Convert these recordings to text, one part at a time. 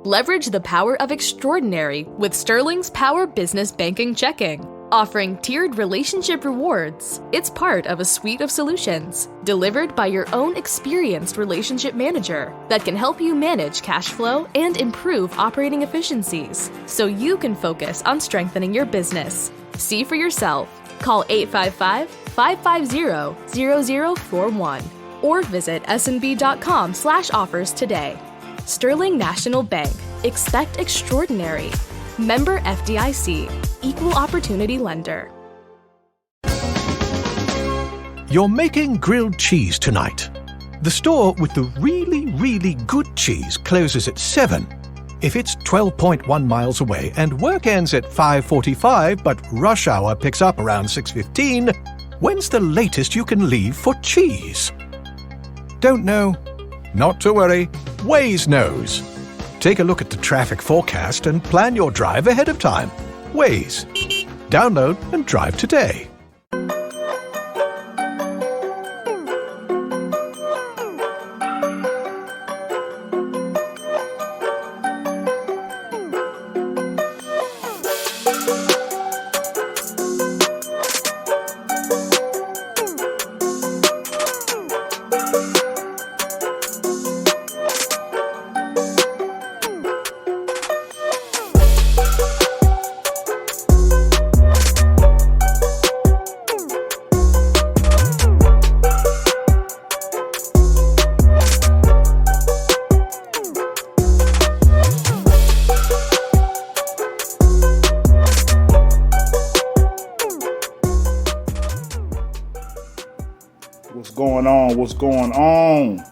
Leverage the power of extraordinary with Sterling's Power Business Banking Checking. Offering tiered relationship rewards, it's part of a suite of solutions delivered by your own experienced relationship manager that can help you manage cash flow and improve operating efficiencies so you can focus on strengthening your business. See for yourself. Call 855-550-0041 or visit snb.com/offers today. Sterling National Bank. Expect extraordinary. Member FDIC. Equal Opportunity Lender. You're making grilled cheese tonight. The store with the really, really good cheese closes at 7. If it's 12.1 miles away and work ends at 5:45 but rush hour picks up around 6:15, when's the latest you can leave for cheese? Don't know? Not to worry. Waze knows. Take a look at the traffic forecast and plan your drive ahead of time. Waze. Download and drive today. What's going on?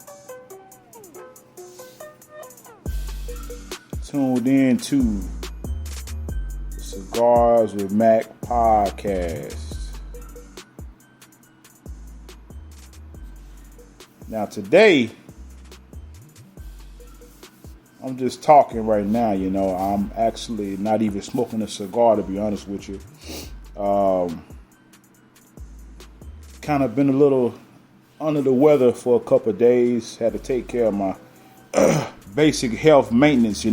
Tuned in to Cigars with Mac podcast. Now today, I'm just talking right now, I'm actually not even smoking a cigar, to be honest with you. Kind of been a little under the weather for a couple of days. Had to take care of my basic health maintenance,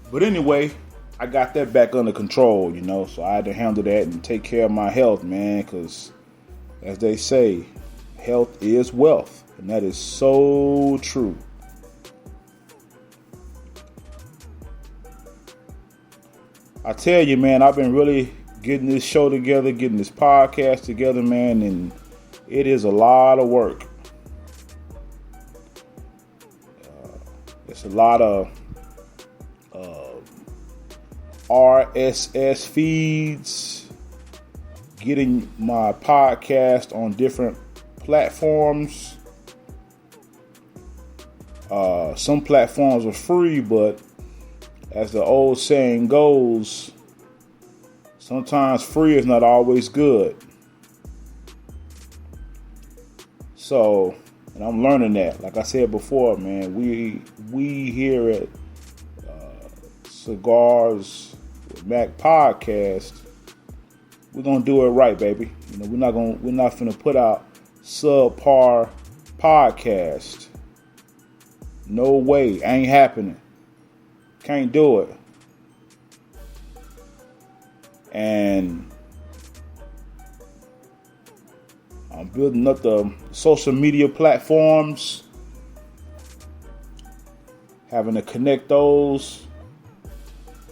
But anyway, I got that back under control, So I had to handle that and take care of my health, man, because as they say, health is wealth. And that is so true. I tell you, man, I've been really getting this show together, getting this podcast together, man, and it is a lot of work. It's a lot of RSS feeds, getting my podcast on different platforms. Some platforms are free, but as the old saying goes, sometimes free is not always good. So, and I'm learning that. Like I said before, man, we here at Cigars with Mac podcast, we're gonna do it right, baby. We're not finna put out subpar podcast. No way, ain't happening. Can't do it. And I'm building up the social media platforms, having to connect those.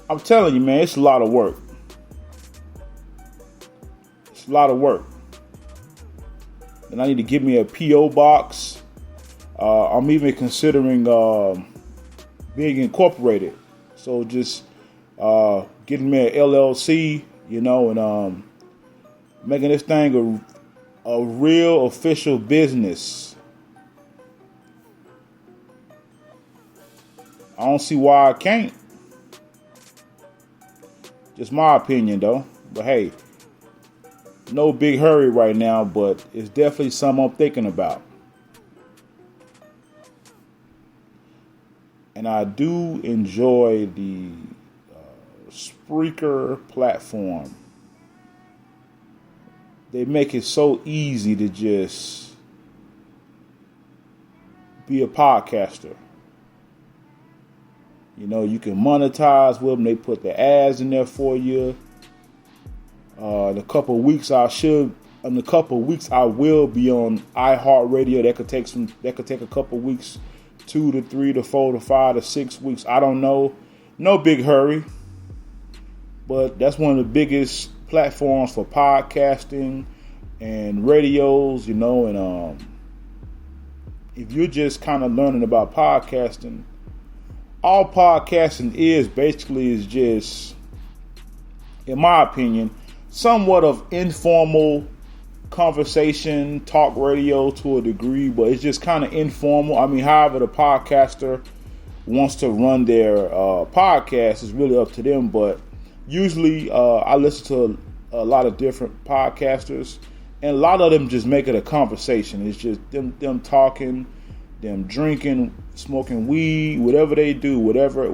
I'm telling you, man, it's a lot of work. It's a lot of work. And I need to give me a P.O. box. I'm even considering being incorporated. So just getting me an LLC, and making this thing a real official business. I don't see why I can't. Just my opinion, though. But hey, no big hurry right now, but it's definitely something I'm thinking about. And I do enjoy the Spreaker platform. They make it so easy to just be a podcaster. You know, you can monetize with them. They put the ads in there for you. In a couple of weeks, I will be on iHeartRadio. That could take a couple of weeks, 2 to 3 to 4 to 5 to 6 weeks. I don't know. No big hurry. But that's one of the biggest platforms for podcasting and radios, you know, and if you're just kind of learning about podcasting, all podcasting is just, in my opinion, somewhat of informal conversation, talk radio to a degree, but it's just kind of informal. I mean, however the podcaster wants to run their podcast is really up to them, but usually I listen to a lot of different podcasters, and a lot of them just make it a conversation. It's just them talking, them drinking, smoking weed, whatever they do, whatever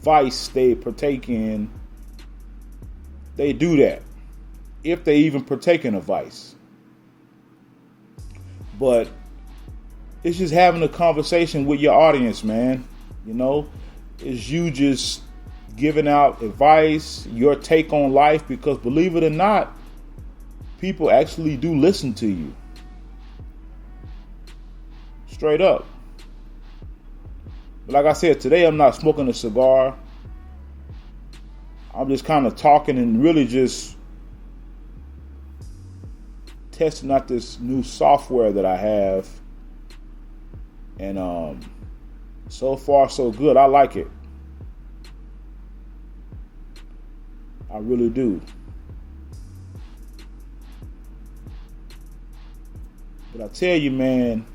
vice they partake in, they do that, if they even partake in a vice. But it's just having a conversation with your audience, man. You know, it's you just giving out advice, your take on life, because believe it or not, people actually do listen to you. Straight up. But like I said, today I'm not smoking a cigar. I'm just kind of talking and really just testing out this new software that I have. And so far so good. I like it. I really do. But I tell you, man,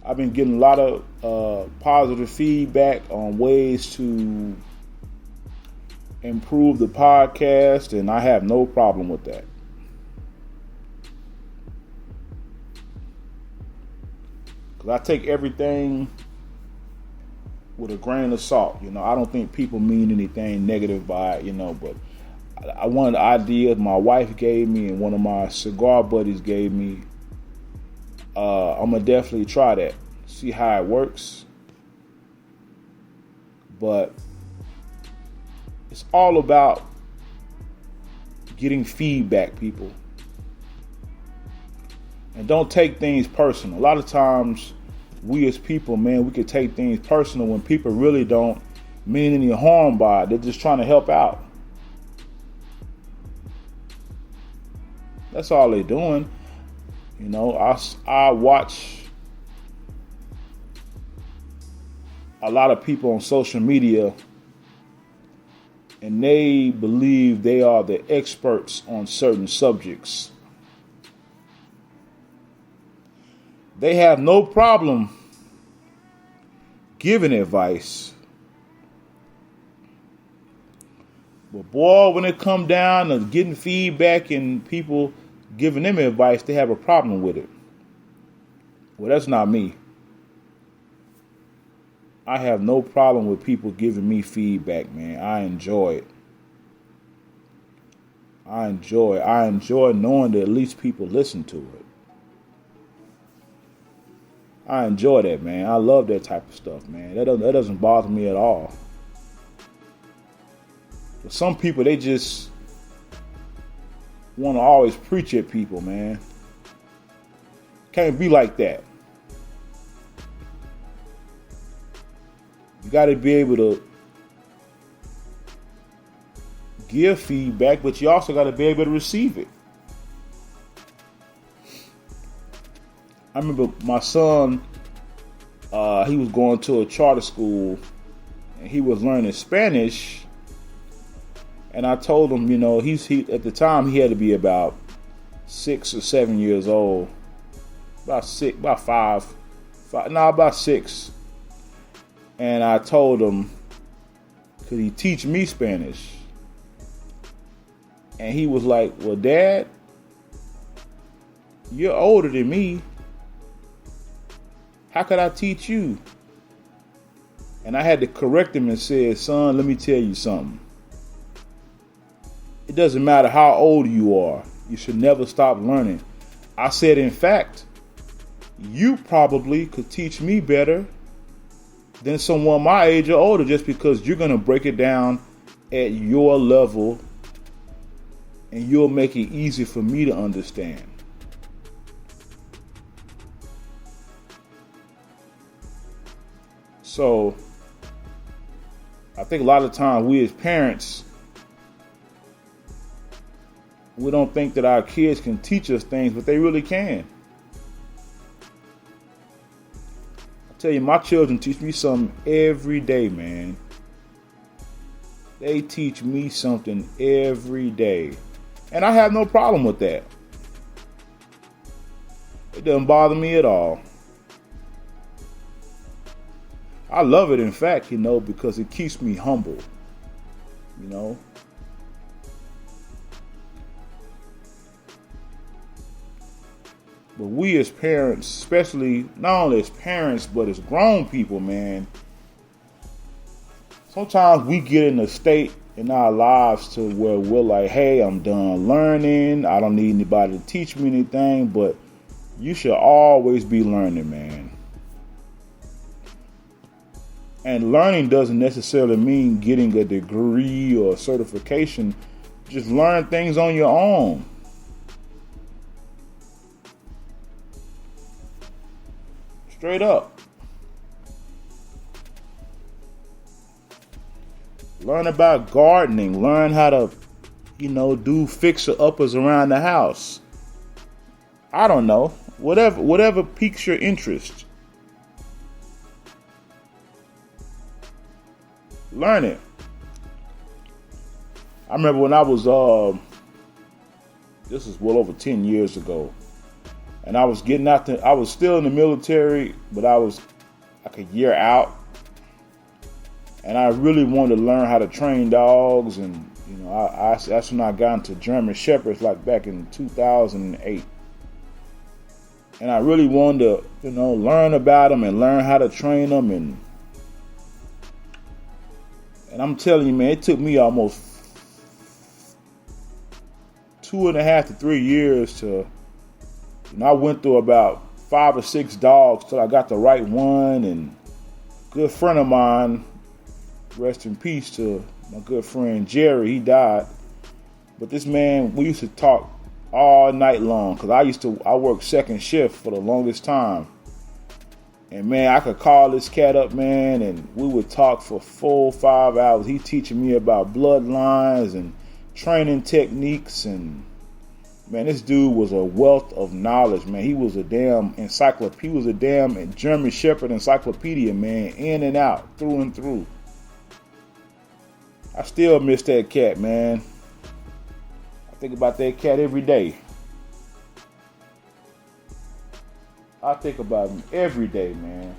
I've been getting a lot of positive feedback on ways to improve the podcast, and I have no problem with that. Because I take everything with a grain of salt. You know, I don't think people mean anything negative by it, you know, but one of the ideas my wife gave me and one of my cigar buddies gave me, I'm going to definitely try that, see how it works. But it's all about getting feedback, people. And don't take things personal. A lot of times, we as people, man, we could take things personal when people really don't mean any harm by it. They're just trying to help out. That's all they're doing. You know, I watch a lot of people on social media, and they believe they are the experts on certain subjects. They have no problem giving advice. But boy, when it come down to getting feedback and people giving them advice, they have a problem with it. Well, that's not me. I have no problem with people giving me feedback, man. I enjoy it. I enjoy knowing that at least people listen to it. I enjoy that, man. I love that type of stuff, man. That doesn't bother me at all. But some people, they just want to always preach at people, man. Can't be like that. You got to be able to give feedback, but you also got to be able to receive it. I remember my son, he was going to a charter school and he was learning Spanish. And I told him, you know, he at the time he had to be about 6 or 7 years old. About 6. And I told him, could he teach me Spanish? And he was like, well, Dad, you're older than me. How could I teach you? And I had to correct him and said, son, let me tell you something. It doesn't matter how old you are. You should never stop learning. I said, in fact, you probably could teach me better than someone my age or older, just because you're going to break it down at your level and you'll make it easy for me to understand. So I think a lot of times we as parents, we don't think that our kids can teach us things, but they really can. I tell you, my children teach me something every day, man. They teach me something every day. And I have no problem with that. It doesn't bother me at all. I love it, in fact, because it keeps me humble, But we as parents, especially not only as parents, but as grown people, man, sometimes we get in a state in our lives to where we're like, hey, I'm done learning. I don't need anybody to teach me anything, but you should always be learning, man. And learning doesn't necessarily mean getting a degree or a certification. Just learn things on your own. Straight up. Learn about gardening. Learn how to, do fixer-uppers around the house. I don't know. Whatever piques your interest. Learn it. I remember when I was, this is well over 10 years ago, and I was I was still in the military, but I was like a year out, and I really wanted to learn how to train dogs, and that's when I got into German Shepherds, like back in 2008, and I really wanted to, learn about them and learn how to train them, and I'm telling you, man, it took me almost 2.5 to 3 years to, I went through about 5 or 6 dogs till I got the right one. And a good friend of mine, rest in peace to my good friend Jerry, he died. But this man, we used to talk all night long, because I worked second shift for the longest time. And man, I could call this cat up, man, and we would talk for 4 or 5 hours. He teaching me about bloodlines and training techniques, and man, this dude was a wealth of knowledge, man. He was a damn encyclopedia. He was a damn German Shepherd encyclopedia, man, in and out, through and through. I still miss that cat, man. I think about that cat every day. I think about him every day, man.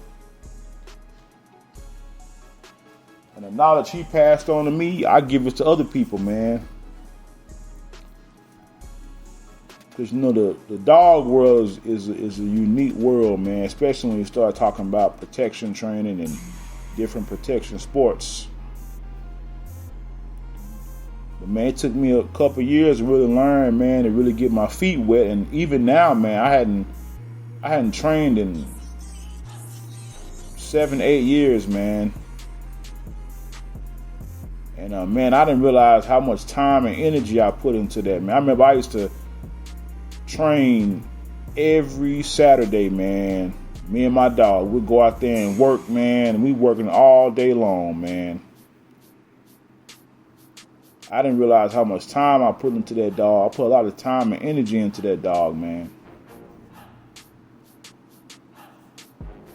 And the knowledge he passed on to me, I give it to other people, man. Because, the dog world is a unique world, man. Especially when you start talking about protection training and different protection sports. But, man, it took me a couple years to really learn, man, to really get my feet wet. And even now, man, I hadn't trained in 7-8 years, man. And man, I didn't realize how much time and energy I put into that, man. I remember I used to train every Saturday, man. Me and my dog, we'd go out there and work, man. And we working all day long, man. I didn't realize how much time I put into that dog. I put a lot of time and energy into that dog, man.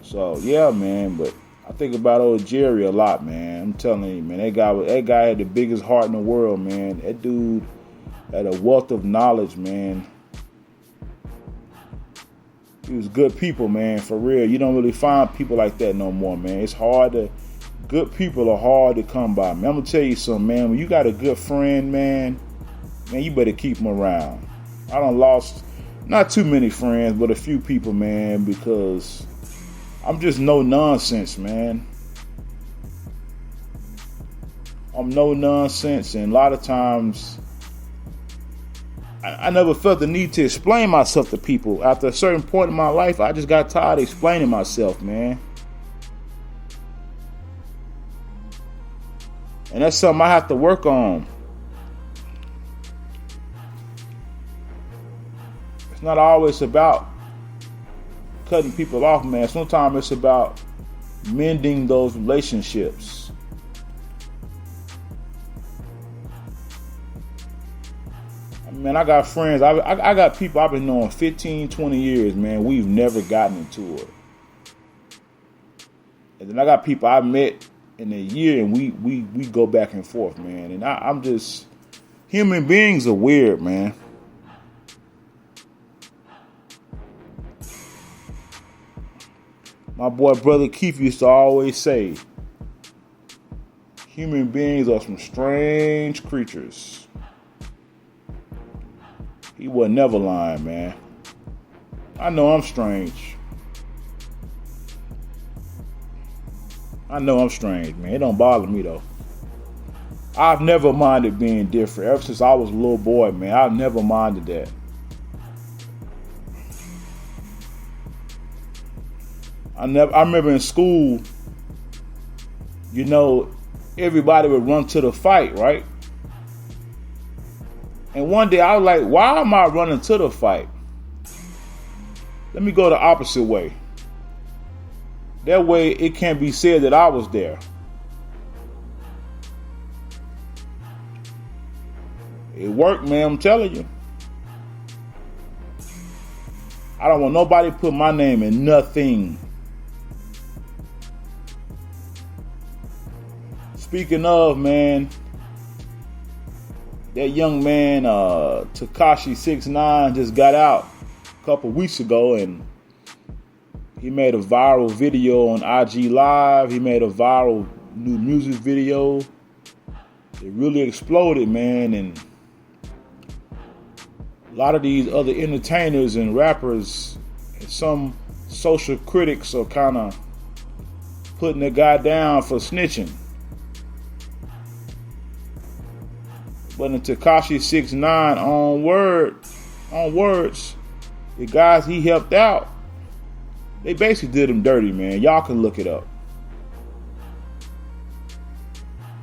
So yeah, man, but I think about old Jerry a lot, man. I'm telling you, man, that guy had the biggest heart in the world, man. That dude had a wealth of knowledge, man. He was good people, man, for real. You don't really find people like that no more, man. Good people are hard to come by, man. I'm gonna tell you something, man. When you got a good friend, man, you better keep them around. I done lost not too many friends, but a few people, man, because I'm just no nonsense, man. I'm no nonsense, and a lot of times I never felt the need to explain myself to people. After a certain point in my life, I just got tired of explaining myself, man. And that's something I have to work on. It's not always about cutting people off, man. Sometimes it's about mending those relationships. Man, I got friends. I got people I've been knowing 15, 20 years, man. We've never gotten into it. And then I got people I met in a year, and we go back and forth, man. And I'm just, human beings are weird, man. My boy, Brother Keith, used to always say, human beings are some strange creatures. He was never lying, man. I know I'm strange. Man. It don't bother me, though. I've never minded being different. Ever since I was a little boy, man, I've never minded that. I remember in school, you know, everybody would run to the fight, right? And one day I was like, why am I running to the fight? Let me go the opposite way. That way it can't be said that I was there. It worked, man, I'm telling you. I don't want nobody to put my name in nothing. Speaking of, man, that young man, Tekashi 6ix9ine, just got out a couple weeks ago, and he made a viral video on IG Live. He made a viral new music video. It really exploded, man, and a lot of these other entertainers and rappers and some social critics are kind of putting the guy down for snitching. But in Tekashi 6ix9ine on words, the guys he helped out, they basically did him dirty, man. Y'all can look it up.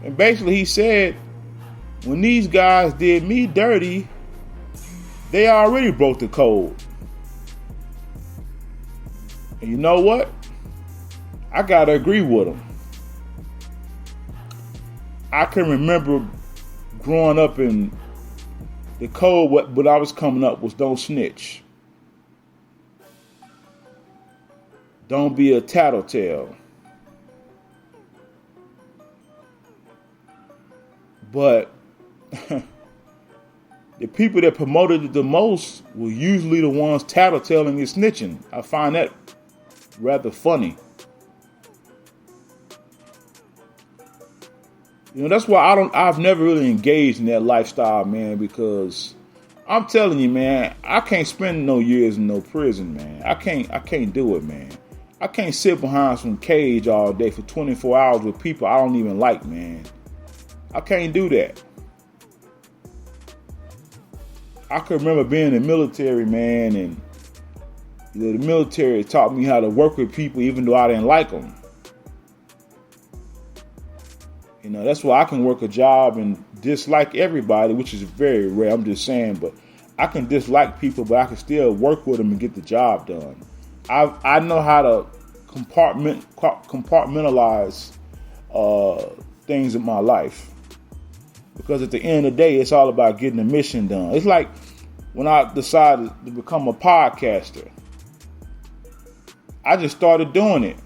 And basically he said, when these guys did me dirty, they already broke the code. And you know what? I gotta agree with him. I can remember growing up, in the code, what I was coming up was don't snitch. Don't be a tattletale. But the people that promoted it the most were usually the ones tattletaling and snitching. I find that rather funny. You know, that's why I've never really engaged in that lifestyle, man, because I'm telling you, man, I can't spend no years in no prison, man. I can't do it, man. I can't sit behind some cage all day for 24 hours with people I don't even like, man. I can't do that. I can remember being in the military, man, and you know, the military taught me how to work with people even though I didn't like them. You know, that's why I can work a job and dislike everybody, which is very rare. I'm just saying, but I can dislike people, but I can still work with them and get the job done. I know how to compartmentalize things in my life, because at the end of the day, it's all about getting the mission done. It's like when I decided to become a podcaster, I just started doing it.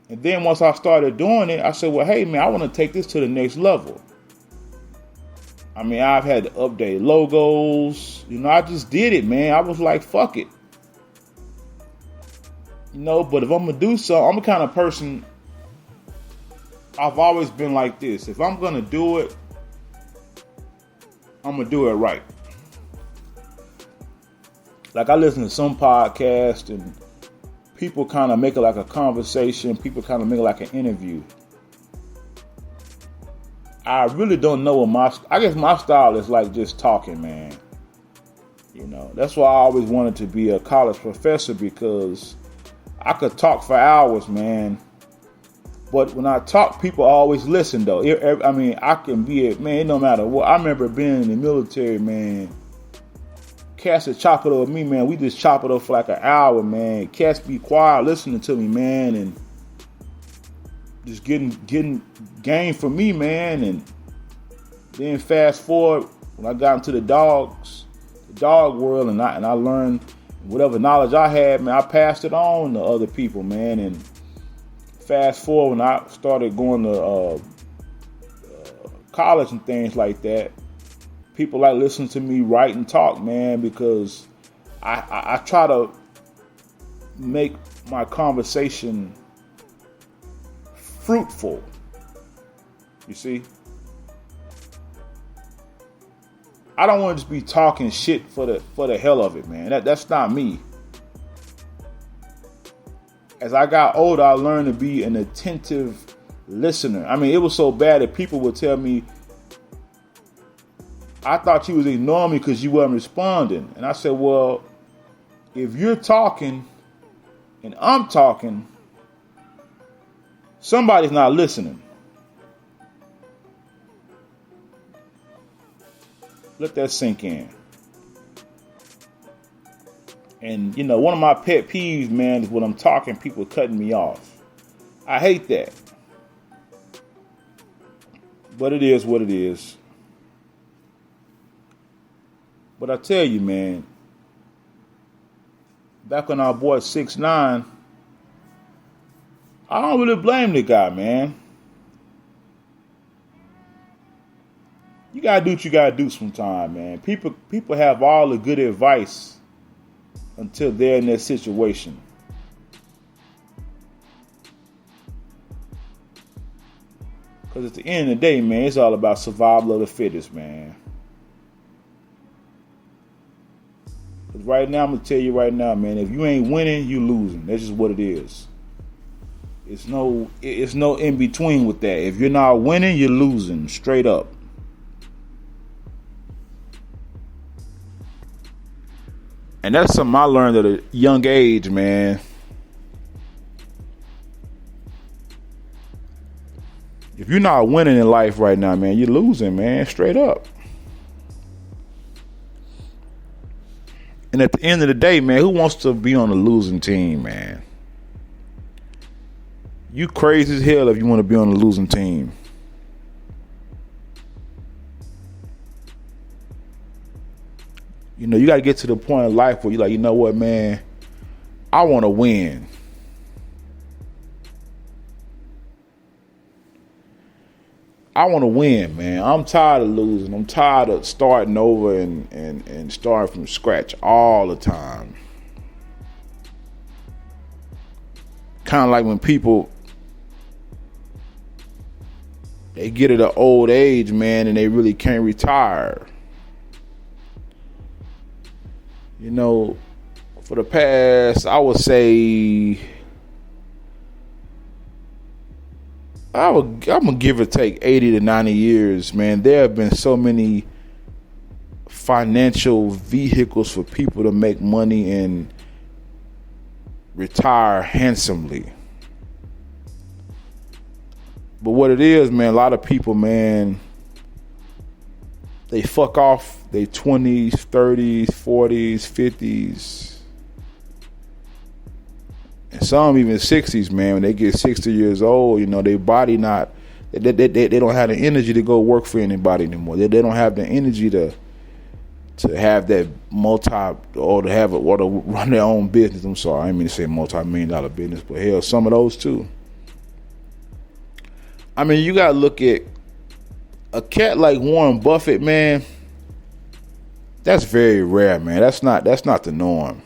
And then once I started doing it, I said, well, hey, man, I want to take this to the next level. I mean, I've had to update logos. You know, I just did it, man. I was like, fuck it. You know, but if I'm going to do something, I'm the kind of person, I've always been like this. If I'm going to do it, I'm going to do it right. Like, I listen to some podcasts and people kind of make it like a conversation. People kind of make it like an interview. I really don't know I guess my style is like just talking, man. That's why I always wanted to be a college professor, because I could talk for hours, man. But when I talk, people always listen, though. I mean, I can be man, no matter what. I remember being in the military, man. Cats would chop it up with me, man. We just chop it up for like an hour, man. Cats be quiet listening to me, man, and just getting game from me, man. And then fast forward, when I got into the dog world, and I learned whatever knowledge I had, man, I passed it on to other people, man. And fast forward, when I started going to college and things like that, people like listening to me write and talk, man, because I try to make my conversation fruitful. You see? I don't want to just be talking shit for the hell of it, man. That's not me. As I got older, I learned to be an attentive listener. I mean, it was so bad that people would tell me, I thought you was ignoring me because you wasn't responding. And I said, well, if you're talking and I'm talking, somebody's not listening. Let that sink in. And, one of my pet peeves, man, is when I'm talking, people cutting me off. I hate that. But it is what it is. But I tell you, man, back when our boy 6ix9ine, I don't really blame the guy, man. You gotta do what you gotta do sometime, man. People have all the good advice until they're in that situation. Because at the end of the day, man, it's all about survival of the fittest, man. Because right now, I'm going to tell you right now, man, if you ain't winning, you losing. That's just what it is. It's no in between with that. If you're not winning, you're losing, straight up. And that's something I learned at a young age, man. If you're not winning in life right now, man, you're losing, man, straight up. And at the end of the day, man, who wants to be on a losing team, man? You crazy as hell if you want to be on a losing team. You got to get to the point in life where you're like, you know what, man, I want to win. I want to win, man. I'm tired of losing. I'm tired of starting over and starting from scratch all the time. Kind of like when people, they get at an old age, man, and they really can't retire. For the past, I would say, I'm going to give or take 80 to 90 years, man. There have been so many financial vehicles for people to make money and retire handsomely. But what it is, man, a lot of people, man, they fuck off their 20s, 30s, 40s, 50s. And some even 60s, man. When they get 60 years old, their body they don't have the energy to go work for anybody anymore. They don't have the energy to have that or to run their own business. I'm sorry, I didn't mean to say multi-million-dollar business, but hell, some of those too. I mean, you gotta look at a cat like Warren Buffett, man. That's very rare, man. That's not the norm.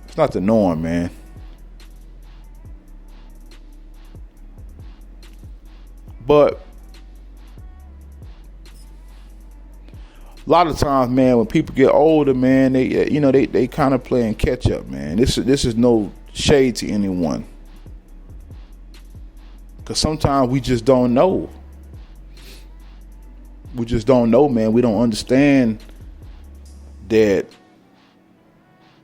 It's not the norm, man. But a lot of times, man, when people get older, man, they kind of playing catch up, man. This is no shade to anyone, because sometimes we just don't know. We just don't know, man. We don't understand that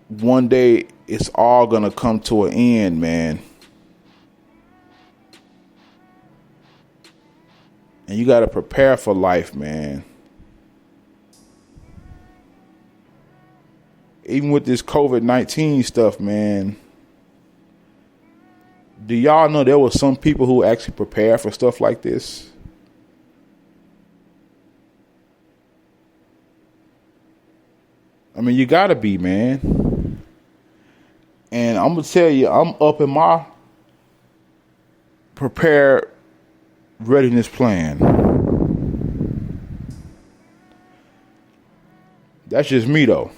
one day it's all gonna come to an end, man. And you gotta prepare for life, man. Even with this COVID-19 stuff, man. Do y'all know there were some people who actually prepared for stuff like this? I mean, you gotta be, man. And I'm gonna tell you, I'm up in my prepared readiness plan. That's just me, though.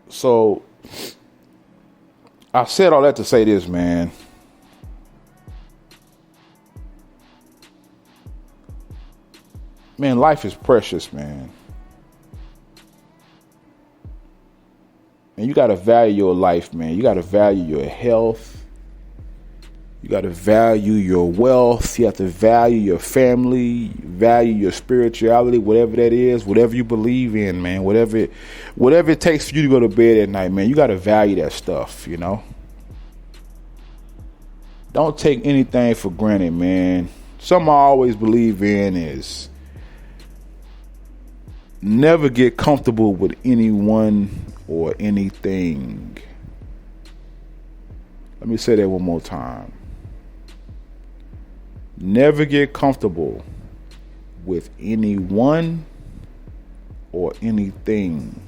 So, I said all that to say this, man. Man, life is precious, man. And you got to value your life, man. You got to value your health. You got to value your wealth. You have to value your family, value your spirituality, whatever that is, whatever you believe in, man. Whatever it takes for you to go to bed at night, man. You got to value that stuff, you know. Don't take anything for granted, man. Something I always believe in is never get comfortable with anyone or anything. Let me say that one more time. Never get comfortable with anyone or anything.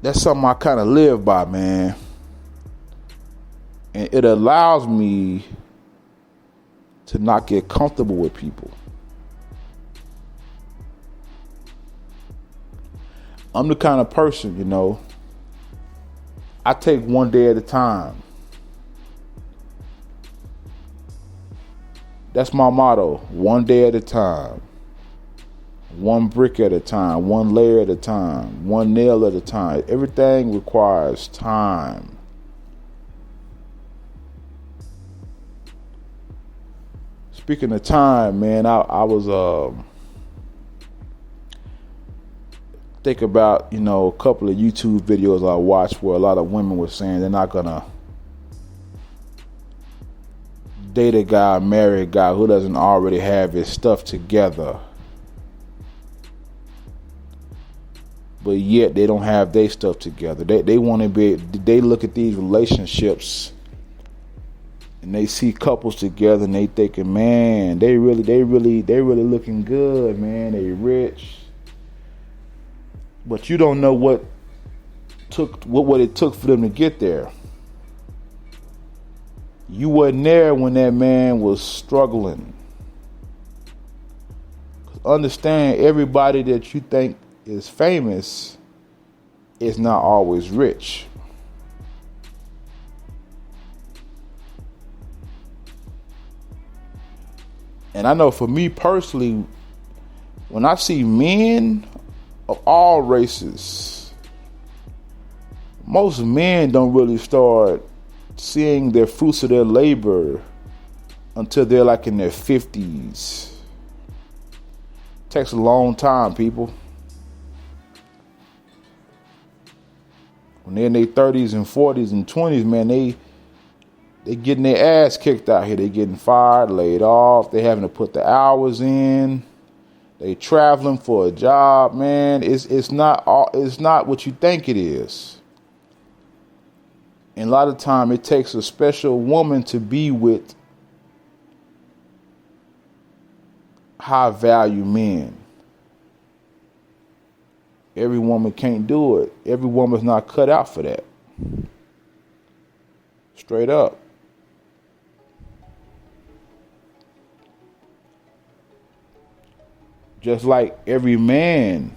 That's something I kind of live by, man. And it allows me to not get comfortable with people. I'm the kind of person, you know, I take one day at a time. That's my motto. One day at a time. One brick at a time. One layer at a time. One nail at a time. Everything requires time. Speaking of time, man, I was think about, you know, a couple of YouTube videos I watched where a lot of women were saying they're not gonna date a guy, marry a guy who doesn't already have his stuff together, but yet they don't have their stuff together. They want to be. They look at these relationships and they see couples together and they thinking, man, they really looking good, man. They rich. But you don't know what it took for them to get there. You wasn't there when that man was struggling. Understand, everybody that you think is famous is not always rich. And I know for me personally, when I see men of all races, most men don't really start seeing the fruits of their labor until they're like in their 50s. Takes a long time, people. When they're in their 30s and 40s and 20s, man, they getting their ass kicked out here. They getting fired, laid off. They having to put the hours in. They traveling for a job, man. It's not what you think it is. And a lot of time it takes a special woman to be with high value men. Every woman can't do it. Every woman's not cut out for that. Straight up. Just like every man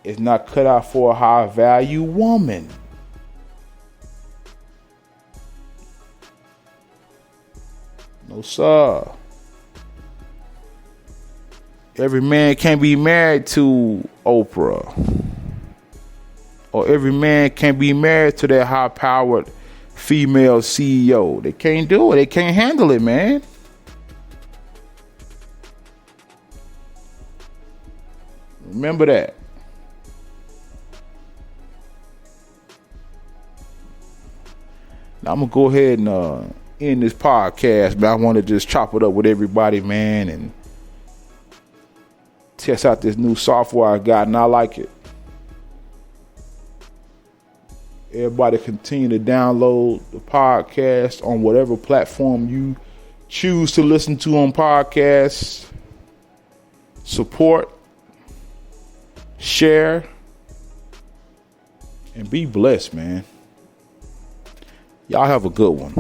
is not cut out for a high value woman. No, sir. Every man can't be married to Oprah. or every man can't be married to that high-powered female CEO. They can't do it. They can't handle it, man. Remember that. Now, I'm going to go ahead and end this podcast, but I want to just chop it up with everybody, man, and test out this new software I got, and I like it. Everybody continue to download the podcast on whatever platform you choose to listen to on podcasts. Support, share, and be blessed, man. Y'all have a good one.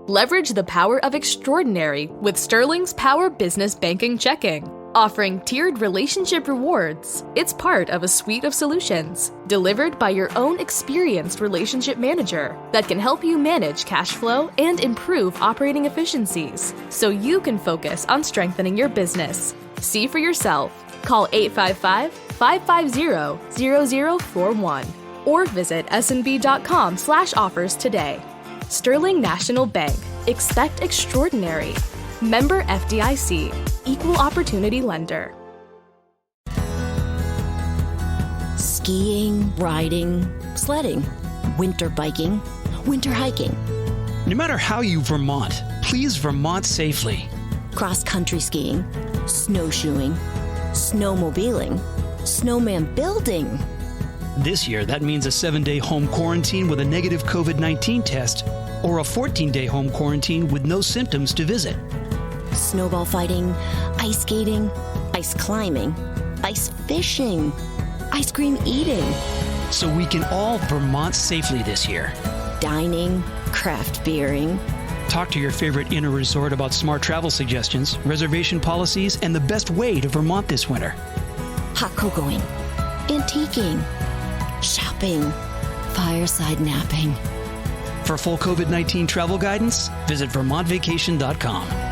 Leverage the power of extraordinary with Sterling's Power Business Banking Checking. Offering tiered relationship rewards, it's part of a suite of solutions delivered by your own experienced relationship manager that can help you manage cash flow and improve operating efficiencies so you can focus on strengthening your business. See for yourself. Call 855-550-0041 or visit snb.com/offers today. Sterling National Bank. Expect extraordinary. Member FDIC. Equal Opportunity Lender. Skiing, riding, sledding, winter biking, winter hiking. No matter how you Vermont, please Vermont safely. Cross-country skiing, snowshoeing, snowmobiling, snowman building. This year, that means a 7-day home quarantine with a negative COVID-19 test or a 14-day home quarantine with no symptoms to visit. Snowball fighting, ice skating, ice climbing, ice fishing, ice cream eating. So we can all Vermont safely this year. Dining, craft beering. Talk to your favorite inner resort about smart travel suggestions, reservation policies, and the best way to Vermont this winter. Hot cocoaing, antiquing, shopping, fireside napping. For full COVID-19 travel guidance, visit VermontVacation.com.